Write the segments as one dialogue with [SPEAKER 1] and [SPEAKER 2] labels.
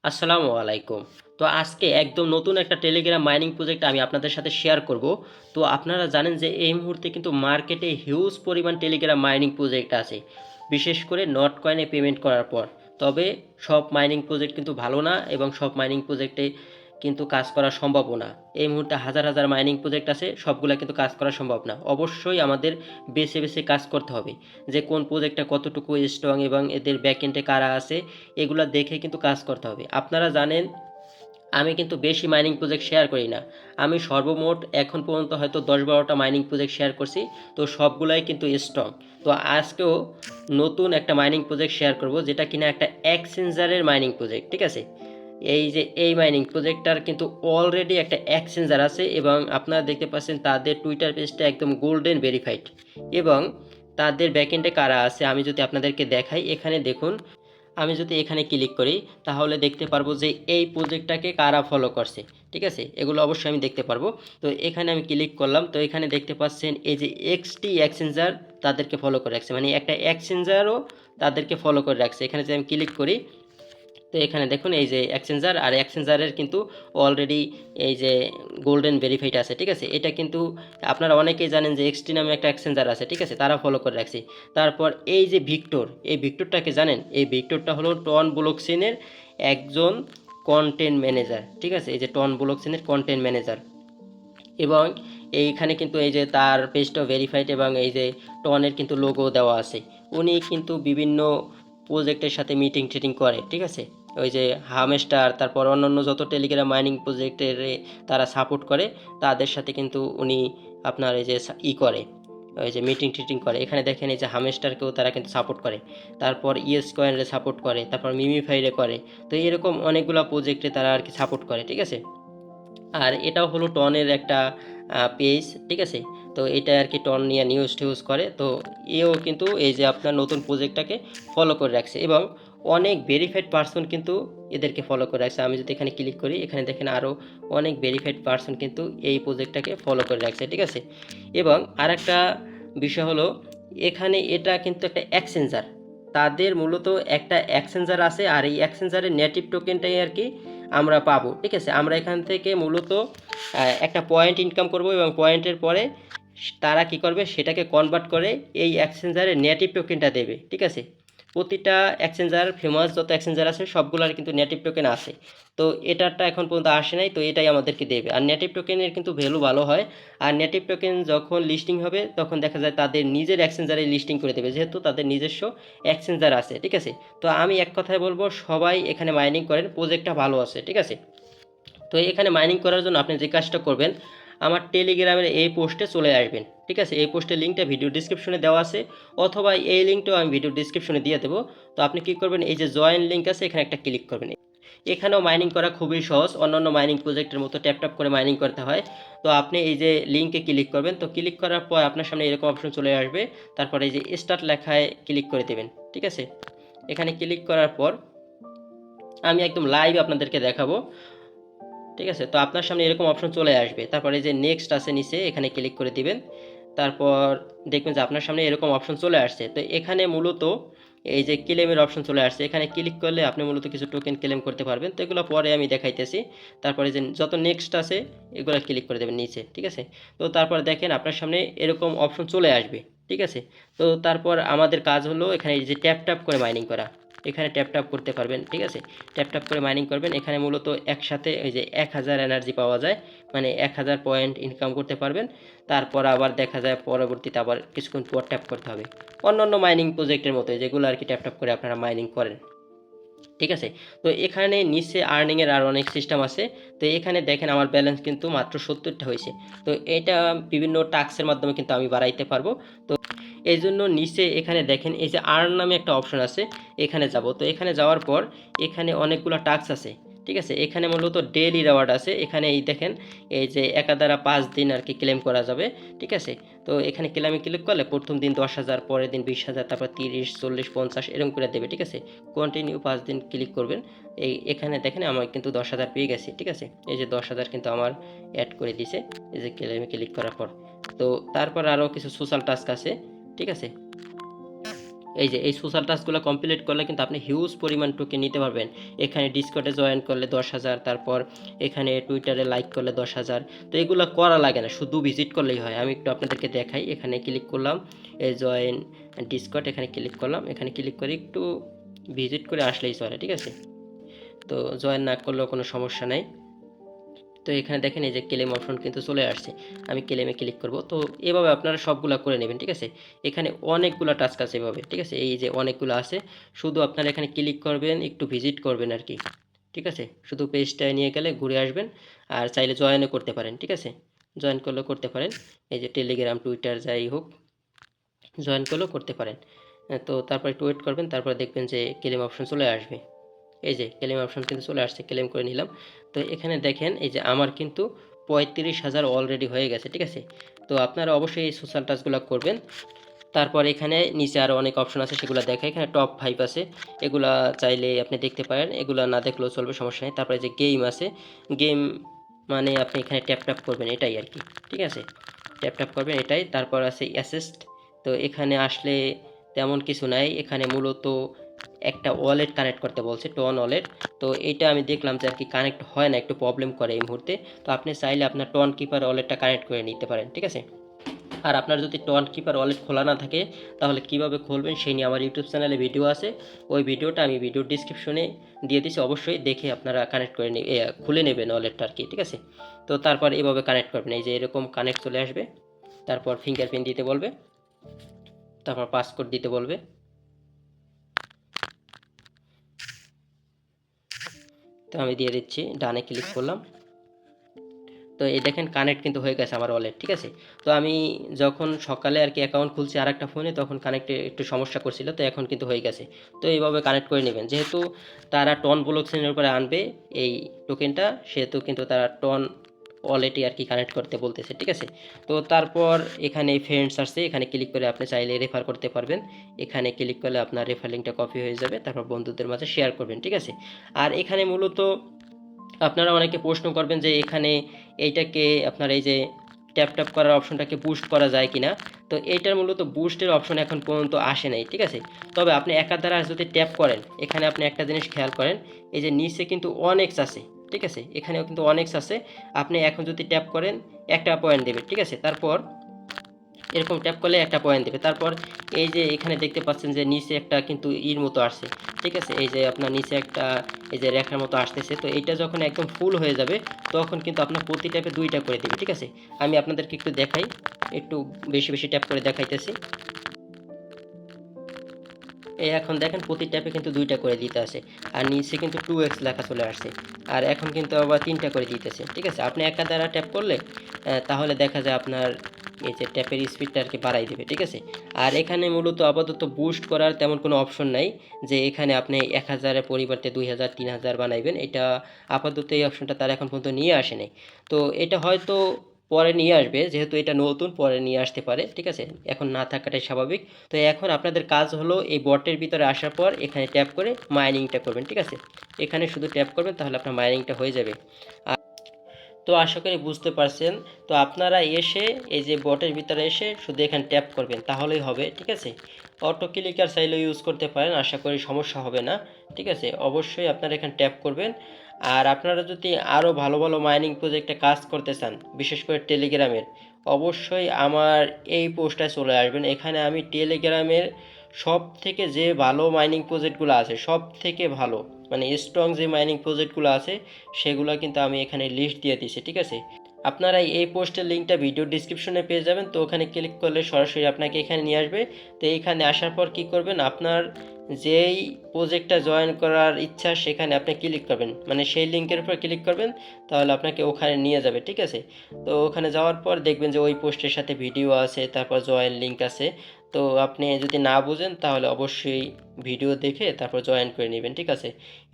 [SPEAKER 1] আসসালামু আলাইকুম। তো আজকে একদম নতুন একটা টেলিগ্রাম মাইনিং প্রজেক্ট আমি আপনাদের সাথে শেয়ার করব। তো আপনারা জানেন যে এই মুহূর্তে কিন্তু মার্কেটে হিউজ পরিমাণ টেলিগ্রাম মাইনিং প্রজেক্ট আছে। বিশেষ করে নট কয়েনে পেমেন্ট করার পর। তবে সব মাইনিং প্রজেক্ট কিন্তু ভালো না এবং সব মাইনিং প্রজেক্টে কিন্তু কাজ করা সম্ভবও না। এই মুহূর্তে হাজার হাজার মাইনিং প্রজেক্ট আছে, সবগুলা কিন্তু কাজ করা সম্ভব না। অবশ্যই আমাদের বেছে বেছে কাজ করতে হবে, যে কোন প্রজেক্টটা কতটুকু স্ট্রং এবং এদের ব্যাকএন্ডে কারা আছে এগুলা দেখে কিন্তু কাজ করতে হবে। আপনারা জানেন আমি কিন্তু বেশি মাইনিং প্রজেক্ট শেয়ার করি না। আমি সর্বমোট এখন পর্যন্ত হয়তো 10-12টা মাইনিং প্রজেক্ট শেয়ার করছি। তো সবগুলাই কিন্তু স্ট্রং। তো আজকেও নতুন একটা মাইনিং প্রজেক্ট শেয়ার করব, যেটা কিনা একটা এক্সচেঞ্জারের মাইনিং প্রজেক্ট, ঠিক আছে? এই যে এই মাইনিং প্রজেক্টটার কিন্তু অলরেডি একটা এক্সচেঞ্জার আছে এবং আপনারা দেখতে পাচ্ছেন তাদের টুইটার পেজটা একদম গোল্ডেন ভেরিফাইড। এবং তাদের ব্যাকএন্ডে কারা আছে আমি যদি আপনাদেরকে দেখাই, এখানে দেখুন। আমি যদি এখানে ক্লিক করি তাহলে দেখতে পারবো যে এই প্রজেক্টটাকে কারা ফলো করছে, ঠিক আছে? এগুলো অবশ্যই আমি দেখতে পারবো। তো এখানে আমি ক্লিক করলাম, তো এখানে দেখতে পাচ্ছেন এই যে এক্সটি এক্সচেঞ্জার তাদেরকে ফলো করে রাখছে, মানে একটা এক্সচেঞ্জারও তাদেরকে ফলো করে রাখছে। এখানে যদি আমি ক্লিক করি তো এখানে দেখুন এই যে এক্সচেঞ্জার, আর এক্সচেঞ্জারের কিন্তু অলরেডি এই যে গোল্ডেন ভেরিফাইড আছে, ঠিক আছে? এটা কিন্তু আপনারা অনেকেই জানেন যে এক্সটি নামে একটা এক্সচেঞ্জার আছে, ঠিক আছে? তারা ফলো করে রাখছে। তারপর এই যে ভিক্টর, এই ভিক্টরটাকে জানেন? এই ভিক্টরটা হলো টন ব্লকচেনের একজন কন্টেন্ট ম্যানেজার, ঠিক আছে? এই যে টন ব্লকচেনের কন্টেন্ট ম্যানেজার। এবং এইখানে কিন্তু এই যে তার পেজটাও ভেরিফাইড এবং এই যে টনের কিন্তু লোগো দেওয়া আছে। উনি কিন্তু বিভিন্ন প্রজেক্টের সাথে মিটিং টিটিং করে, ঠিক আছে? ওই যে হামস্টার, তারপর অন্যান্য যত টেলিগ্রাম মাইনিং প্রজেক্টের তারা সাপোর্ট করে, তাদের সাথে কিন্তু উনি আপনার এই যে করে, ওই যে মিটিং টিটিং করে। এখানে দেখেন এই যে হামস্টারকেও তারা কিন্তু সাপোর্ট করে, তারপর ইয়েস কয়েনরে সাপোর্ট করে, তারপর মিমিফাইরে করে। তো এরকম অনেকগুলো প্রজেক্টে তারা আর কি সাপোর্ট করে, ঠিক আছে? আর এটাও হলো টনের একটা পেজ, ঠিক আছে? তো এটা আর কি টন নিয়ে নিউজ টিউজ করে। তো এও কিন্তু এই যে আপনার নতুন প্রজেক্টটাকে ফলো করে রাখছে এবং অনেক ভেরিফাইড পার্সন কিন্তু এদেরকে ফলো করে রাখছে। আমি যদি এখানে ক্লিক করি, এখানে দেখেন আরও অনেক ভেরিফাইড পার্সন কিন্তু এই প্রজেক্টটাকে ফলো করে রাখছে, ঠিক আছে? এবং আরেকটা বিষয় হলো, এখানে এটা কিন্তু একটা এক্সচেঞ্জার, তাদের মূলত একটা এক্সচেঞ্জার আছে, আর এই এক্সচেঞ্জারের নেটিভ টোকেনটাই আর কি আমরা পাবো, ঠিক আছে? আমরা এখান থেকে মূলত একটা পয়েন্ট ইনকাম করব এবং পয়েন্টের পরে তারা কি করবে, সেটাকে কনভার্ট করে এই এক্সচেঞ্জারের নেটিভ টোকেনটা দেবে, ঠিক আছে? প্রতিটা এক্সচেঞ্জার, ফেমাস যত এক্সচেঞ্জার আছে সবগুলোর কিন্তু নেটিভ টোকেন আছে। তো এটারটা এখন পর্যন্ত আসে নাই, তো এটাই আমাদেরকে দেবে। আর নেটিভ টোকেনের কিন্তু ভ্যালু ভালো হয়। আর নেটিভ টোকেন যখন লিস্টিং হবে তখন দেখা যায় তাদের নিজের এক্সচেঞ্জারে লিস্টিং করে দেবে, যেহেতু তাদের নিজস্ব এক্সচেঞ্জার আছে, ঠিক আছে? তো আমি এক কথায় বলবো, সবাই এখানে মাইনিং করেন, প্রজেক্টটা ভালো আছে, ঠিক আছে? তো এখানে মাইনিং করার জন্য আপনি যে কাজটা করবেন, আমার টেলিগ্রামের এই পোস্টে চলে আসবেন, ঠিক আছে? এই পোস্টের লিঙ্কটা ভিডিও ডিসক্রিপশনে দেওয়া আছে, অথবা এই লিঙ্কটাও আমি ভিডিও ডিসক্রিপশনে দিয়ে দেবো। তো আপনি কী করবেন, এই যে জয়েন লিঙ্ক আছে এখানে একটা ক্লিক করবেন। এখানেও মাইনিং করা খুবই সহজ, অন্যান্য মাইনিং প্রজেক্টের মতো ট্যাপ ট্যাপ করে মাইনিং করতে হয়। তো আপনি এই যে লিঙ্কে ক্লিক করবেন, তো ক্লিক করার পর আপনার সামনে এরকম অপশন চলে আসবে। তারপরে এই যে স্টার্ট লেখায় ক্লিক করে দেবেন, ঠিক আছে? এখানে ক্লিক করার পর আমি একদম লাইভ আপনাদেরকে দেখাবো, ঠিক আছে? তো আপনার সামনে এরকম অপশন চলে আসবে। তারপরে যে নেক্সট আছে নিচে, এখানে ক্লিক করে দিবেন। তারপর দেখবেন যে আপনার সামনে এরকম অপশন চলে আসছে। তো এখানে মূলত এই যে ক্লেমের অপশন চলে আসছে, এখানে ক্লিক করলে আপনি মূলত কিছু টোকেন ক্লেম করতে পারবেন। তো এগুলো পরে আমি দেখাইতেছি। তারপরে যে যত নেক্সট আছে এগুলো ক্লিক করে দেবেন নিচে, ঠিক আছে? তো তারপর দেখেন আপনার সামনে এরকম অপশন চলে আসবে, ঠিক আছে? তো তারপর আমাদের কাজ হলো এখানে এই যে ট্যাপ ট্যাপ করে মাইনিং করা। এখানে ট্যাপ ট্যাপ করতে পারবেন, ঠিক আছে? ট্যাপ ট্যাপ করে মাইনিং করবেন। এখানে মূলত একসাথে ওই যে 1000 এনার্জি পাওয়া যায়, মানে 1000 পয়েন্ট ইনকাম করতে পারবেন। তারপর আবার দেখা যায় পরবর্তীতে আবার কিছুক্ষণ পর ট্যাপ করতে হবে, অন্যান্য মাইনিং প্রজেক্টের মতো যেগুলো আর কি ট্যাপ ট্যাপ করে আপনারা মাইনিং করেন, ঠিক আছে? তো এখানে নিচে আর্নিংয়ের আর অনেক সিস্টেম আছে। তো এখানে দেখেন আমার ব্যালেন্স কিন্তু মাত্র 70টা হয়েছে। তো এটা বিভিন্ন টাস্কের মাধ্যমে কিন্তু আমি বাড়াইতে পারবো। তো এই জন্য নিচে এখানে দেখেন এই যে আর্ন নামে একটা অপশন আছে, এখানে যাব। তো এখানে যাওয়ার পর এখানে অনেকগুলো টাস্ক আছে, ঠিক আছে? এখানে মূলত ডেইলি রিওয়ার্ড আছে। এখানে এই দেখেন এই যে একাধারা 5 দিন আর কি ক্লেম করা যাবে, ঠিক আছে? তো এখানে ক্লেমে ক্লিক করলে প্রথম দিন 10,000, পরের দিন 20,000, তারপর 30, 40, 50 এরকম করে দেবে, ঠিক আছে? কন্টিনিউ 5 দিন ক্লিক করবেন। এখানে দেখেন আমার কিন্তু 10,000 পেয়ে গেছি, ঠিক আছে? এই যে 10,000 কিন্তু আমার অ্যাড করে দিছে এই যে ক্লেমে ক্লিক করার পর। তো তারপর আরও কিছু সোশ্যাল টাস্ক আছে, ঠিক আছে? এই যে এই সোশ্যাল টাস্কগুলো কমপ্লিট করলে কিন্তু আপনি হিউজ পরিমাণ টোকেন নিতে পারবেন। এখানে ডিসকর্ডে জয়েন করলে 10,000, তারপর এখানে টুইটারে লাইক করলে 10,000। তো এগুলো করা লাগে না, শুধু ভিজিট করলেই হয়। আমি একটু আপনাদেরকে দেখাই। এখানে ক্লিক করলাম, এই জয়েন ডিসকর্ড, এখানে ক্লিক করলাম। এখানে ক্লিক করে একটু ভিজিট করে আসলেই চলে, ঠিক আছে। তো জয়েন না করলেও কোনো সমস্যা নেই। তো এখানে দেখেন এই যে ক্লেম অপশন কিন্তু চলে আসছে। আমি ক্লেমে ক্লিক করব। তো এভাবে আপনারা সবগুলা করে নেবেন, ঠিক আছে। এখানে অনেকগুলো টাস্ক আছে এভাবে, ঠিক আছে। এই যে অনেকগুলো আছে, শুধু আপনারা এখানে ক্লিক করবেন, একটু ভিজিট করবেন আর কি, ঠিক আছে। শুধু পেজটায় নিয়ে গেলে ঘুরে আসবেন। আর চাইলে জয়েনও করতে পারেন, ঠিক আছে। জয়েন করলেও করতে পারেন। এই যে টেলিগ্রাম, টুইটার যাই হোক, জয়েন করলেও করতে পারেন। তো তারপর একটু ওয়েট করবেন, তারপরে দেখবেন যে ক্লেম অপশন চলে আসবে। এই যে ক্লেম অপশন কিন্তু চলে আসছে, ক্লেম করে নিলাম। তো এখানে দেখেন এই যে আমার কিন্তু 35,000 অলরেডি হয়ে গেছে, ঠিক আছে। তো আপনারা অবশ্যই এই সোশ্যাল টাচগুলো করবেন। তারপর এখানে নিচে আরও অনেক অপশন আছে, সেগুলো দেখে। এখানে টপ 5 আছে, এগুলা চাইলে আপনি দেখতে পারেন, এগুলা না দেখলেও চলবে, সমস্যা নেই। তারপরে যে গেম আছে, গেম মানে আপনি এখানে ট্যাপ ট্যাপ করবেন, এটাই আর কি, ঠিক আছে। ট্যাপ ট্যাপ করবেন এটাই। তারপর আছে অ্যাসিস্ট। তো এখানে আসলে তেমন কিছু নাই, এখানে মূলত একটা ওয়ালেট কানেক্ট করতে বলছে, টন ওয়ালেট। তো এইটা আমি দেখলাম যে আর কি কানেক্ট হয় না, একটু প্রবলেম করে এই মুহূর্তে। তো আপনি চাইলে আপনার টন কিপার ওয়ালেটটা কানেক্ট করে নিতে পারেন, ঠিক আছে। আর আপনার যদি টন কিপার ওয়ালেট খোলা না থাকে, তাহলে কিভাবে খুলবেন সেই নিয়ে আমার ইউটিউব চ্যানেলে ভিডিও আছে। ওই ভিডিওটা আমি ভিডিও ডিসক্রিপশনে দিয়ে দিচ্ছি, অবশ্যই দেখে আপনারা কানেক্ট করে খুলে নেবেন ওয়ালেটটা আর কি, ঠিক আছে। তো তারপর এভাবে কানেক্ট করবেন, এই যে এরকম কানেক্ট চলে আসবে। তারপর ফিঙ্গারপ্রিন্ট দিতে বলবে, তারপর পাসকোড দিতে বলবে। তো আমি দিয়ে দিচ্ছি, ডানে ক্লিক করলাম। তো এই দেখেন কানেক্ট কিন্তু হয়ে গেছে আমার ওয়ালেট, ঠিক আছে। তো আমি যখন সকালে আর কি অ্যাকাউন্ট খুলছি আর একটা ফোনে, তখন কানেক্টে একটু সমস্যা করছিল, তো এখন কিন্তু হয়ে গেছে। তো এইভাবে কানেক্ট করে নেবেন, যেহেতু তারা টন ব্লক চেনের উপরে আনবে এই টোকেনটা, সেহেতু কিন্তু তারা টন ওয়ালেটই আর কি কানেক্ট করতে বলতেছে, ঠিক আছে। তো তারপর এখানে ফ্রেন্ডস আসছে, এখানে ক্লিক করে আপনি চাইলে রেফার করতে পারবেন। এখানে ক্লিক করলে আপনার রেফার লিঙ্কটা কপি হয়ে যাবে, তারপর বন্ধুদের মাঝে শেয়ার করবেন, ঠিক আছে। আর এখানে মূলত আপনারা অনেকে প্রশ্ন করবেন যে এখানে এইটাকে আপনার এই যে ট্যাপ ট্যাপ করার অপশনটাকে বুস্ট করা যায় কিনা। তো এইটার মূলত বুস্টের অপশন এখন পর্যন্ত আসে নাই, ঠিক আছে। তবে আপনি একার দ্বারা যদি ট্যাপ করেন, এখানে আপনি একটা জিনিস খেয়াল করেন, এই যে নিচে কিন্তু অনেক্স আছে, ঠিক আছে। এখানেও কিন্তু অনেক্স আছে। আপনি এখন যদি ট্যাপ করেন, একটা পয়েন্ট দেবে, ঠিক আছে। তারপর এরকম ট্যাপ করলে একটা পয়েন্ট দেবে। তারপর এই যে এখানে দেখতে পাচ্ছেন যে নিচে একটা কিন্তু ইর মতো আসছে, ঠিক আছে। এই যে আপনার নিচে একটা এই যে রেখার মতো আসতেছে। তো এইটা যখন একদম ফুল হয়ে যাবে, তখন কিন্তু আপনার প্রতি ট্যাপে 2টা করে দেবে, ঠিক আছে। আমি আপনাদেরকে একটু দেখাই, একটু বেশি বেশি ট্যাপ করে দেখাইতেছি। এই এখন দেখেন প্রতি ট্যাপে কিন্তু 2টা করে দিতে আছে। আর নিচে কিন্তু 2x লেখা চলে আসছে। আর এখন কিন্তু আবার 3টা করে দিতেছে, ঠিক আছে। আপনি একা দ্বারা ট্যাপ করলে তাহলে দেখা যায় আপনার এই যে ট্যাপের স্পিডটা আর কি বাড়াই দেবে, ঠিক আছে। আর এখানে মূলত আপাতত বুস্ট করার তেমন কোনো অপশন নাই, যে এখানে আপনি 1000-এর পরিবর্তে 2000, 3000 বানাইবেন। এটা আপাতত এই অপশনটা তারা এখন পর্যন্ত নিয়ে আসে নাই। তো এটা হয়তো পরে নিয়ে আসবে, যেহেতু এটা নতুন, পরে নিয়ে আসতে পারে, ঠিক আছে। এখন না থাকাটাই স্বাভাবিক। তো এখন আপনাদের কাজ হলো এই বটের ভিতরে আসার পর এখানে ট্যাপ করে মাইনিংটা করবেন, ঠিক আছে। এখানে শুধু ট্যাপ করবেন, তাহলে আপনার মাইনিংটা হয়ে যাবে। তো আশা করি বুঝতে পারছেন। তো আপনারা এসে এই যে বটের ভিতরে এসে শুধু এখানে ট্যাপ করবেন, তাহলেই হবে, ঠিক আছে। অটো ক্লিকার চাইলে ইউজ করতে পারেন, আশা করি সমস্যা হবে না, ঠিক আছে। অবশ্যই আপনারা এখানে ট্যাপ করবেন। আর আপনারা যদি আরও ভালো ভালো মাইনিং প্রজেক্টে কাজ করতে চান, বিশেষ করে টেলিগ্রামের, অবশ্যই আমার এই পোস্টটায় চলে আসবেন। এখানে আমি টেলিগ্রামের সব থেকে যে ভালো মাইনিং প্রজেক্টগুলো আছে, সব থেকে ভালো মানে স্ট্রং যে মাইনিং প্রজেক্টগুলো আছে, সেগুলো কিন্তু আমি এখানে লিস্ট দিয়ে দিয়েছি, ঠিক আছে। আপনারা এই পোস্টের লিঙ্কটা ভিডিও ডিসক্রিপশনে পেয়ে যাবেন। তো ওখানে ক্লিক করলে সরাসরি আপনাকে এখানে নিয়ে আসবে। তো এইখানে আসার পর কি করবেন, আপনার যেই প্রজেক্টটা জয়েন করার ইচ্ছা সেখানে আপনি ক্লিক করবেন, মানে সেই লিঙ্কের উপর ক্লিক করবেন, তাহলে আপনাকে ওখানে নিয়ে যাবে, ঠিক আছে। তো ওখানে যাওয়ার পর দেখবেন যে ওই পোস্টের সাথে ভিডিও আছে, তারপর জয়েন লিঙ্ক আছে। তো আপনি যদি না বুঝেন, তাহলে অবশ্যই ভিডিও দেখে তারপর জয়েন করে নেবেন, ঠিক আছে।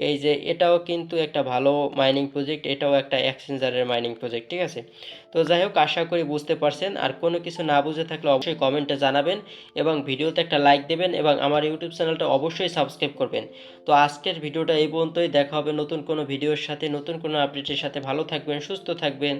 [SPEAKER 1] এই যে এটাও কিন্তু একটা ভালো মাইনিং প্রজেক্ট, এটাও একটা এক্সচেঞ্জারের মাইনিং প্রজেক্ট, ঠিক আছে। তো যাই হোক, আশা করি বুঝতে পারছেন। আর কোনো কিছু না বুঝে থাকলে অবশ্যই কমেন্টে জানাবেন, এবং ভিডিওতে একটা লাইক দেবেন, এবং আমার ইউটিউব চ্যানেলটা অবশ্যই সাবস্ক্রাইব করবেন। তো আজকের ভিডিওটা এই পর্যন্তই। দেখা হবে নতুন কোনো ভিডিওর সাথে, নতুন কোনো আপডেটের সাথে। ভালো থাকবেন, সুস্থ থাকবেন।